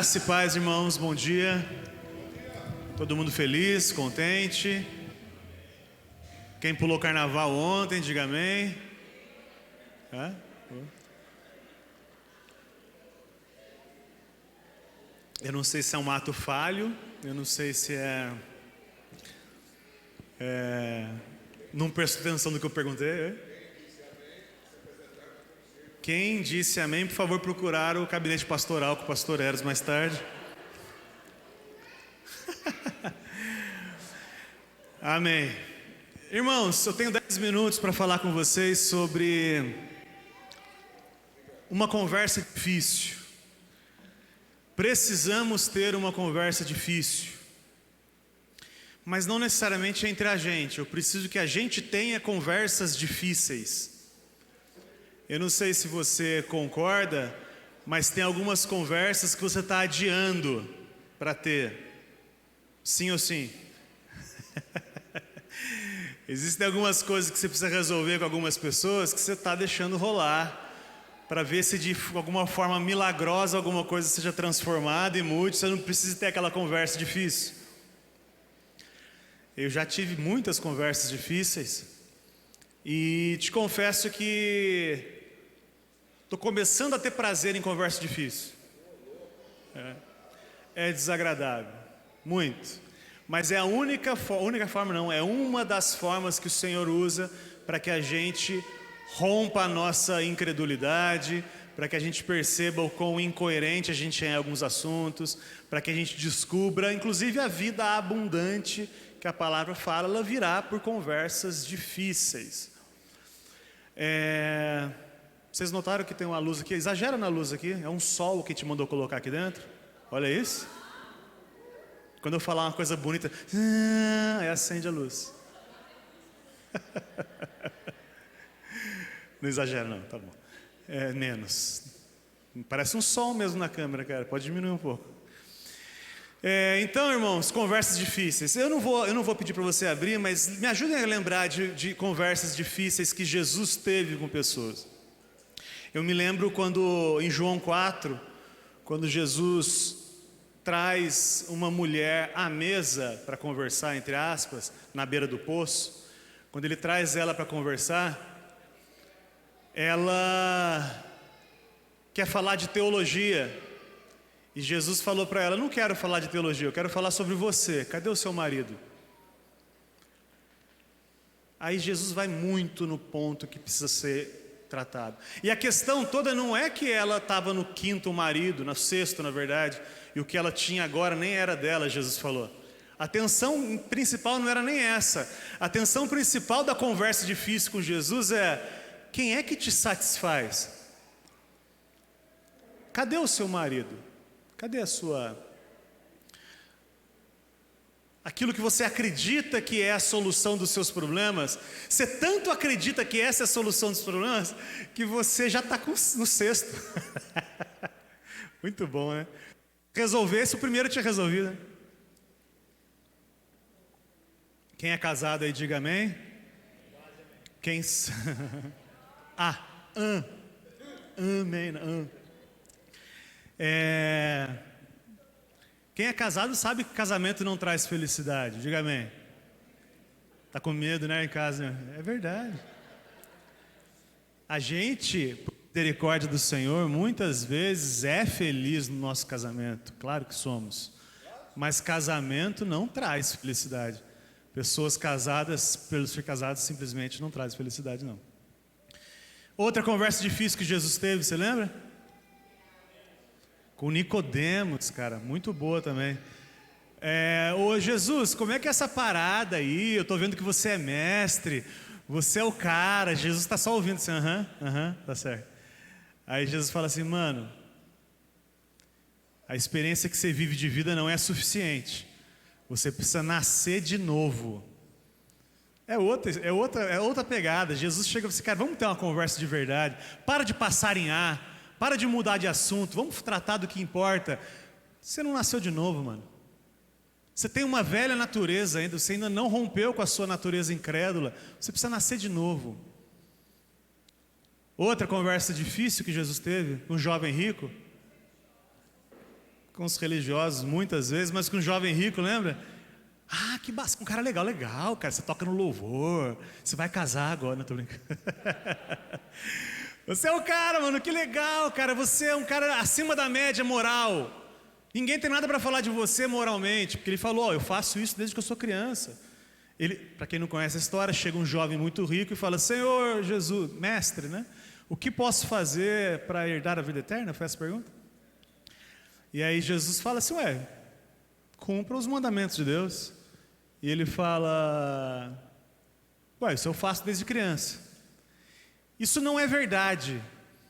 Graça e paz, irmãos, bom dia. Todo mundo feliz, contente. Quem pulou carnaval ontem, diga amém. Eu não sei se é um ato falho, eu não sei se não prestou atenção no que eu perguntei. Quem disse amém, por favor, procurar o gabinete pastoral com o pastor Eros mais tarde. Amém. Irmãos, eu tenho 10 minutos para falar com vocês sobre uma conversa difícil. Precisamos ter uma conversa difícil, mas não necessariamente entre a gente. Eu preciso que a gente tenha conversas difíceis. Eu não sei se você concorda, mas tem algumas conversas que você está adiando para ter. Sim ou sim? Existem algumas coisas que você precisa resolver com algumas pessoas que você está deixando rolar, para ver se de alguma forma milagrosa alguma coisa seja transformada e mude. Você não precisa ter aquela conversa difícil. Eu já tive muitas conversas difíceis e te confesso que estou começando a ter prazer em conversa difícil. É desagradável, muito. Mas é a única forma não, é uma das formas que o Senhor usa para que a gente rompa a nossa incredulidade, para que a gente perceba o quão incoerente a gente é em alguns assuntos, para que a gente descubra, inclusive, a vida abundante que a palavra fala, ela virá por conversas difíceis. Vocês notaram que tem uma luz aqui? Exagera na luz aqui, é um sol que te mandou colocar aqui dentro. Olha isso. Quando eu falar uma coisa bonita, aí acende a luz. Não exagera não, tá bom. Menos. Parece um sol mesmo na câmera, cara. Pode diminuir um pouco. Então, irmãos, conversas difíceis. Eu não vou pedir para você abrir, mas me ajudem a lembrar de conversas difíceis que Jesus teve com pessoas. Eu me lembro quando, em João 4, quando Jesus traz uma mulher à mesa para conversar, entre aspas, na beira do poço. Quando ele traz ela para conversar, ela quer falar de teologia. E Jesus falou para ela: não quero falar de teologia, eu quero falar sobre você. Cadê o seu marido? Aí Jesus vai muito no ponto que precisa ser tratado. E a questão toda não é que ela estava no quinto marido, no sexto na verdade, e o que ela tinha agora nem era dela, Jesus falou. A tensão principal não era nem essa. A tensão principal da conversa difícil com Jesus é: quem é que te satisfaz? Cadê o seu marido? Cadê a sua... aquilo que você acredita que é a solução dos seus problemas? Você tanto acredita que essa é a solução dos problemas, que você já está no sexto. Muito bom, né? Resolvesse, o primeiro tinha resolvido, né? Quem é casado aí, diga amém. Quem... amém. Quem é casado sabe que casamento não traz felicidade, diga amém. Tá com medo, né, em casa? É verdade. A gente, por misericórdia do Senhor, muitas vezes é feliz no nosso casamento, claro que somos, mas casamento não traz felicidade. Pessoas casadas, pelos ser casados, simplesmente não traz felicidade, não. Outra conversa difícil que Jesus teve, você lembra? Com Nicodemos, cara, muito boa também. Ô Jesus, como é que é essa parada aí? Eu tô vendo que você é mestre, você é o cara. Jesus está só ouvindo assim, tá certo. Aí Jesus fala assim: mano, a experiência que você vive de vida não é suficiente. Você precisa nascer de novo. É outra pegada. Jesus chega e fala assim: cara, vamos ter uma conversa de verdade. Para de passar em ar. Para de mudar de assunto. Vamos tratar do que importa. Você não nasceu de novo, mano. Você tem uma velha natureza ainda. Você ainda não rompeu com a sua natureza incrédula. Você precisa nascer de novo. Outra conversa difícil que Jesus teve com um jovem rico. com os religiosos muitas vezes, mas com um jovem rico, lembra? Ah, que bacana, um cara legal, legal, cara, você toca no louvor, você vai casar agora, não tô brincando. Você é o cara, mano, que legal, cara, você é um cara acima da média moral. Ninguém tem nada para falar de você moralmente, porque ele falou, ó, eu faço isso desde que eu sou criança. Ele, para quem não conhece a história, chega um jovem muito rico e fala, Senhor Jesus, mestre, né? O que posso fazer para herdar a vida eterna? Foi essa a pergunta? E aí Jesus fala assim, ué, cumpra os mandamentos de Deus. E ele fala, ué, isso eu faço desde criança. Isso não é verdade,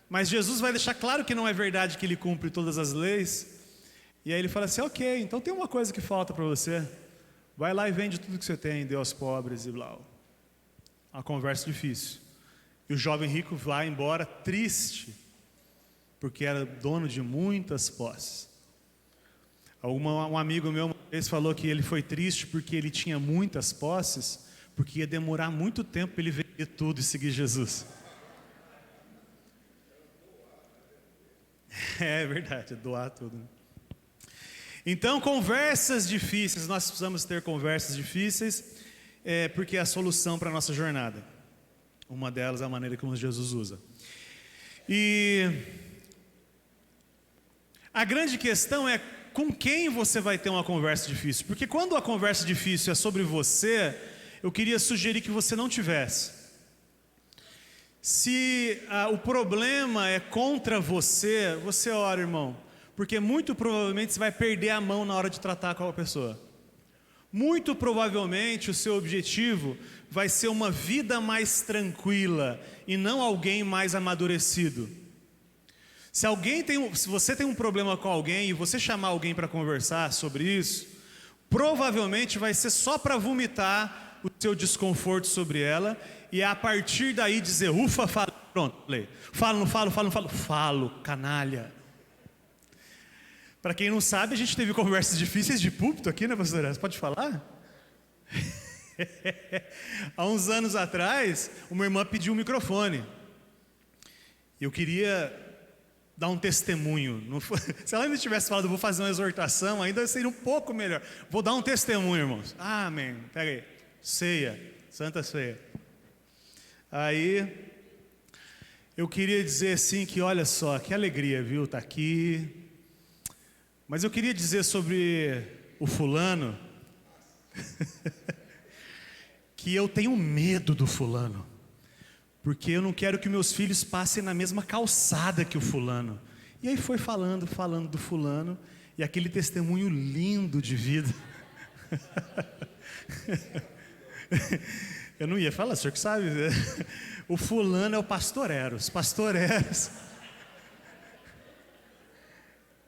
mas Jesus vai deixar claro que não é verdade que ele cumpre todas as leis. E aí ele fala assim, ok, então tem uma coisa que falta para você. Vai lá e vende tudo que você tem, dê aos pobres e blá. Uma conversa difícil. E o jovem rico vai embora triste, porque era dono de muitas posses. Um amigo meu uma vez falou que ele foi triste porque ele tinha muitas posses, porque ia demorar muito tempo para ele vender tudo e seguir Jesus. É verdade, é doar tudo. Então, conversas difíceis, nós precisamos ter conversas difíceis, porque é a solução para a nossa jornada. Uma delas é a maneira como Jesus usa. E a grande questão é com quem você vai ter uma conversa difícil. Porque quando a conversa difícil é sobre você, eu queria sugerir que você não tivesse. Se o problema é contra você, você ora, irmão. Porque muito provavelmente você vai perder a mão na hora de tratar com a pessoa. Muito provavelmente o seu objetivo vai ser uma vida mais tranquila e não alguém mais amadurecido. Se você tem um problema com alguém e você chamar alguém para conversar sobre isso, provavelmente vai ser só para vomitar o seu desconforto sobre ela e a partir daí dizer, ufa, fala, pronto, falo, não falo, falo, não falo, falo, canalha. Para quem não sabe, a gente teve conversas difíceis de púlpito aqui, né, pastora? Você pode falar? Há uns anos atrás, uma irmã pediu um microfone. Eu queria dar um testemunho. Se ela ainda tivesse falado, vou fazer uma exortação, ainda seria um pouco melhor. Vou dar um testemunho, irmãos. Amém. Pega aí. Ceia, Santa Ceia. Aí, eu queria dizer assim que, olha só, que alegria, viu, tá aqui. Mas eu queria dizer sobre o fulano que eu tenho medo do fulano, porque eu não quero que meus filhos passem na mesma calçada que o fulano. E aí foi falando do fulano, e aquele testemunho lindo de vida. Eu não ia falar, o senhor que sabe. O fulano é o pastoreros, pastoreros.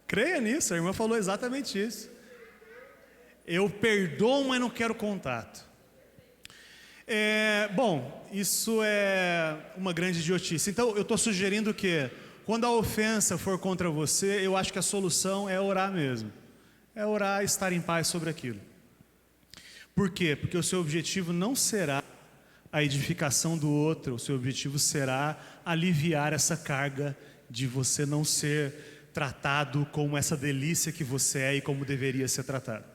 Creia nisso, a irmã falou exatamente isso. Eu perdoo, mas não quero contato. Bom, isso é uma grande idiotice. Então, eu estou sugerindo que, quando a ofensa for contra você, eu acho que a solução é orar mesmo. É orar e estar em paz sobre aquilo. Por quê? Porque o seu objetivo não será a edificação do outro, o seu objetivo será aliviar essa carga de você não ser tratado como essa delícia que você é e como deveria ser tratado.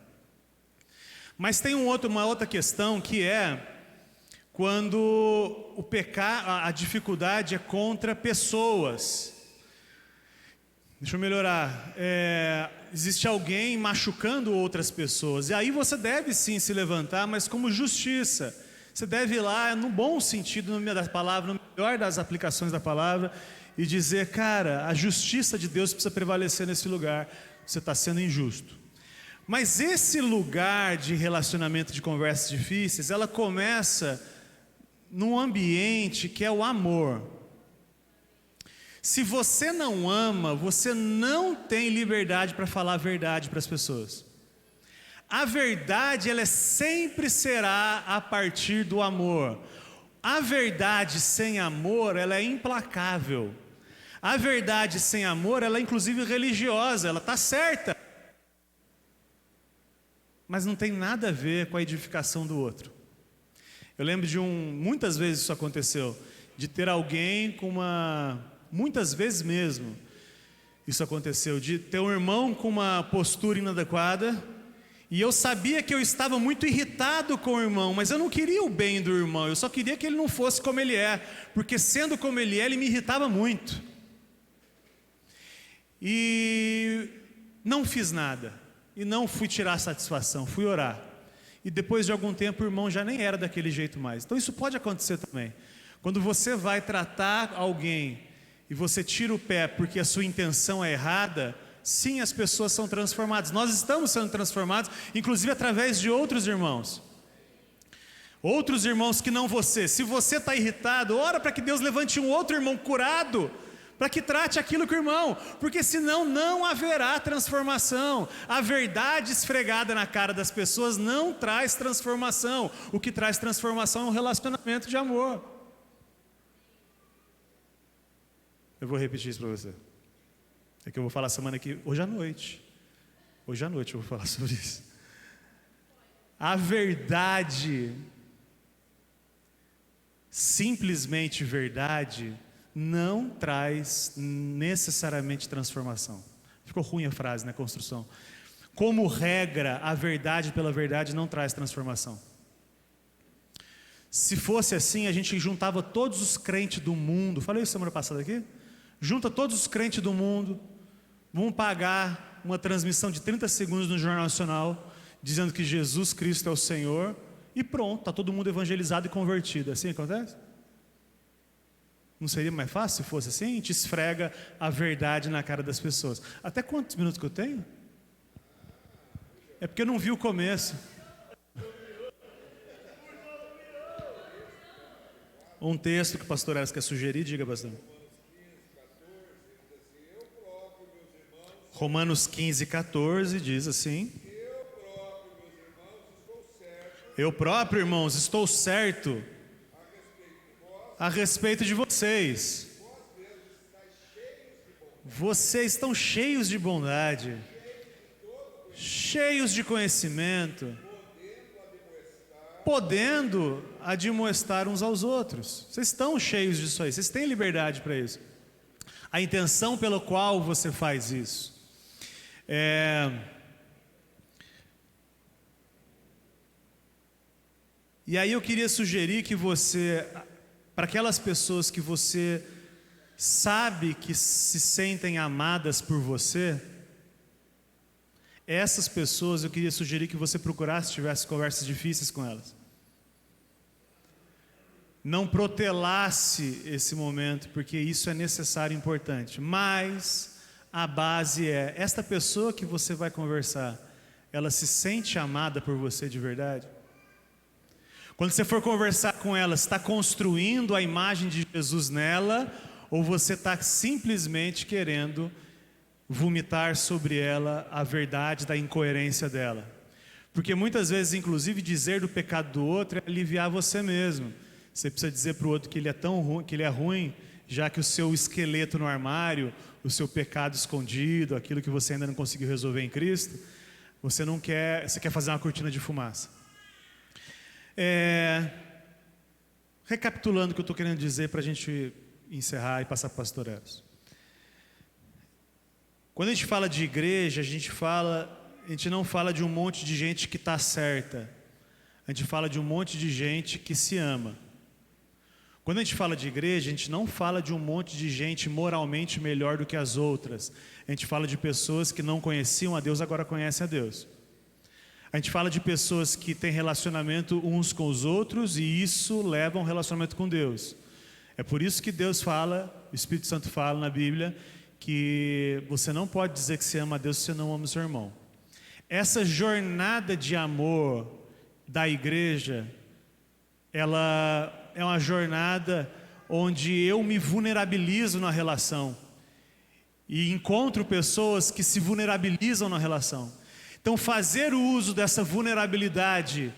Mas tem uma outra questão que é quando o pecado, a dificuldade é contra pessoas. Deixa eu melhorar. Existe alguém machucando outras pessoas, e aí você deve sim se levantar, mas como justiça. Você deve ir lá, no bom sentido da palavra, no melhor das aplicações da palavra, e dizer, cara, a justiça de Deus precisa prevalecer nesse lugar, você está sendo injusto. Mas esse lugar de relacionamento, de conversas difíceis, ela começa num ambiente que é o amor. Se você não ama, você não tem liberdade para falar a verdade para as pessoas. A verdade, ela sempre será a partir do amor. A verdade sem amor, ela é implacável. A verdade sem amor, ela é inclusive religiosa, ela está certa. Mas não tem nada a ver com a edificação do outro. Eu lembro muitas vezes isso aconteceu, de ter alguém muitas vezes mesmo, isso aconteceu, de ter um irmão com uma postura inadequada, e eu sabia que eu estava muito irritado com o irmão, mas eu não queria o bem do irmão, eu só queria que ele não fosse como ele é, porque sendo como ele é, ele me irritava muito. E não fiz nada, e não fui tirar satisfação, fui orar. E depois de algum tempo o irmão já nem era daquele jeito mais. Então isso pode acontecer também. Quando você vai tratar alguém e você tira o pé porque a sua intenção é errada, sim, as pessoas são transformadas. Nós estamos sendo transformados, inclusive através de outros irmãos. Outros irmãos que não você. Se você está irritado, ora para que Deus levante um outro irmão curado, para que trate aquilo com o irmão, porque senão não haverá transformação. A verdade esfregada na cara das pessoas não traz transformação. O que traz transformação é um relacionamento de amor. Eu vou repetir isso para você. É que eu vou falar semana que hoje à noite. Hoje à noite eu vou falar sobre isso. A verdade, simplesmente verdade, não traz necessariamente transformação. Ficou ruim a frase, né, construção. Como regra, a verdade pela verdade não traz transformação. Se fosse assim, a gente juntava todos os crentes do mundo. Falei isso semana passada aqui? Junta todos os crentes do mundo, vão pagar uma transmissão de 30 segundos no Jornal Nacional, dizendo que Jesus Cristo é o Senhor, e pronto, está todo mundo evangelizado e convertido. Assim acontece? Não seria mais fácil se fosse assim? A gente esfrega a verdade na cara das pessoas. Até quantos minutos que eu tenho? É porque eu não vi o começo. Um texto que o pastor Eras quer sugerir, diga, pastor. Romanos 15, 14 diz assim: eu próprio, irmãos, estou certo a respeito de vocês. Vocês estão cheios de bondade, cheios de conhecimento, podendo admoestar uns aos outros. Vocês estão cheios disso aí, vocês têm liberdade para isso. A intenção pela qual você faz isso E aí eu queria sugerir que você, para aquelas pessoas que você sabe que se sentem amadas por você, essas pessoas eu queria sugerir que você procurasse, tivesse conversas difíceis com elas. Não protelasse esse momento, porque isso é necessário e importante. Mas a base é, esta pessoa que você vai conversar, ela se sente amada por você de verdade? Quando você for conversar com ela, você está construindo a imagem de Jesus nela, ou você está simplesmente querendo vomitar sobre ela a verdade da incoerência dela? Porque muitas vezes, inclusive, dizer do pecado do outro é aliviar você mesmo. Você precisa dizer para o outro que ele é tão ruim, que ele é ruim, já que o seu esqueleto no armário, o seu pecado escondido, aquilo que você ainda não conseguiu resolver em Cristo, você quer fazer uma cortina de fumaça. Recapitulando o que eu estou querendo dizer para a gente encerrar e passar para o pastor Eros. Quando a gente fala de igreja, a gente não fala de um monte de gente que está certa. A gente fala de um monte de gente que se ama. Quando a gente fala de igreja, a gente não fala de um monte de gente moralmente melhor do que as outras. A gente fala de pessoas que não conheciam a Deus, agora conhecem a Deus. A gente fala de pessoas que têm relacionamento uns com os outros, e isso leva a um relacionamento com Deus. É por isso que Deus fala, o Espírito Santo fala na Bíblia, que você não pode dizer que você ama a Deus se você não ama o seu irmão. Essa jornada de amor da igreja, ela é uma jornada onde eu me vulnerabilizo na relação e encontro pessoas que se vulnerabilizam na relação. Então, fazer o uso dessa vulnerabilidade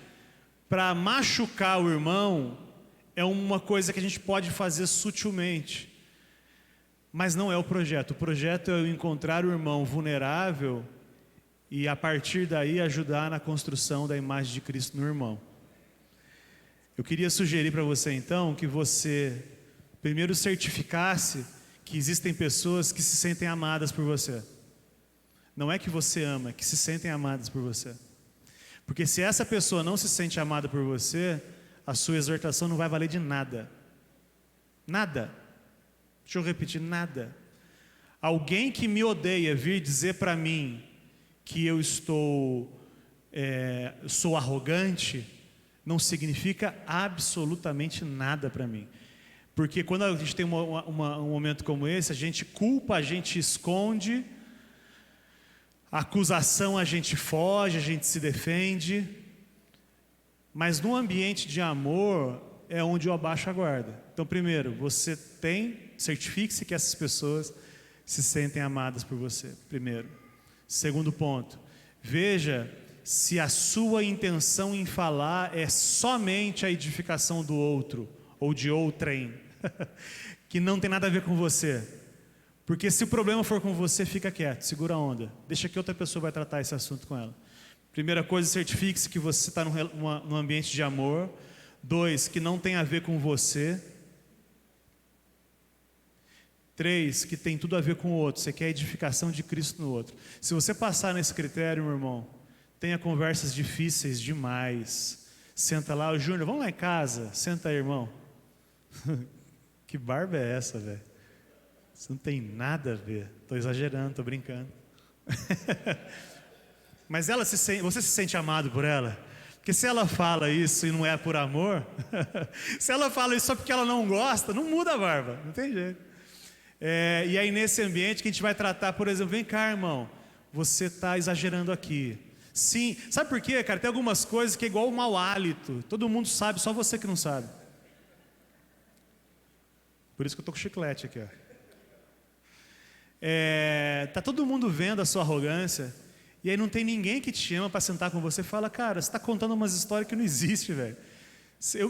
para machucar o irmão é uma coisa que a gente pode fazer sutilmente, mas não é o projeto. O projeto é eu encontrar o irmão vulnerável e, a partir daí, ajudar na construção da imagem de Cristo no irmão. Eu queria sugerir para você, então, que você primeiro certificasse que existem pessoas que se sentem amadas por você. Não é que você ama, é que se sentem amadas por você. Porque se essa pessoa não se sente amada por você, a sua exortação não vai valer de nada. Nada. Deixa eu repetir, nada. Alguém que me odeia vir dizer para mim que eu sou arrogante, não significa absolutamente nada para mim. Porque quando a gente tem um momento como esse, a gente culpa, a gente esconde, a acusação a gente foge, a gente se defende. Mas no ambiente de amor é onde eu abaixo a guarda. Então, primeiro, certifique-se que essas pessoas se sentem amadas por você, primeiro. Segundo ponto, veja se a sua intenção em falar é somente a edificação do outro, ou de outrem, que não tem nada a ver com você. Porque se o problema for com você, fica quieto, segura a onda. Deixa que outra pessoa vai tratar esse assunto com ela. Primeira coisa, certifique-se que você está num ambiente de amor. 2, que não tem a ver com você. 3, que tem tudo a ver com o outro. Você quer a edificação de Cristo no outro. Se você passar nesse critério, meu irmão, tenha conversas difíceis demais. Senta lá, o Júnior, vamos lá em casa. Senta aí, irmão. Que barba é essa, velho? Isso não tem nada a ver. Estou exagerando, estou brincando. Mas você se sente amado por ela? Porque se ela fala isso e não é por amor, se ela fala isso só porque ela não gosta, não muda a barba, não tem jeito. E aí nesse ambiente que a gente vai tratar, por exemplo, vem cá, irmão, você está exagerando aqui. Sim, sabe por quê, cara? Tem algumas coisas que é igual o mau hálito, todo mundo sabe, só você que não sabe. Por isso que eu estou com chiclete aqui, ó. Tá todo mundo vendo a sua arrogância, e aí não tem ninguém que te chama para sentar com você e fala, cara, você está contando umas histórias que não existem, velho.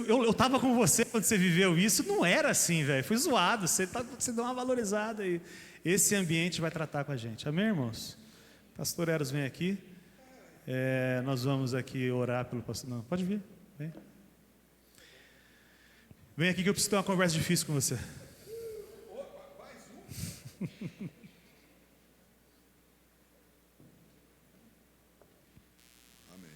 Eu estava com você quando você viveu isso, não era assim, velho, foi zoado, você deu uma valorizada aí. Esse ambiente vai tratar com a gente, amém, irmãos? Pastor Eros, vem aqui. Nós vamos aqui orar pelo pastor. Não, pode vir, vem. Vem aqui que eu preciso ter uma conversa difícil com você.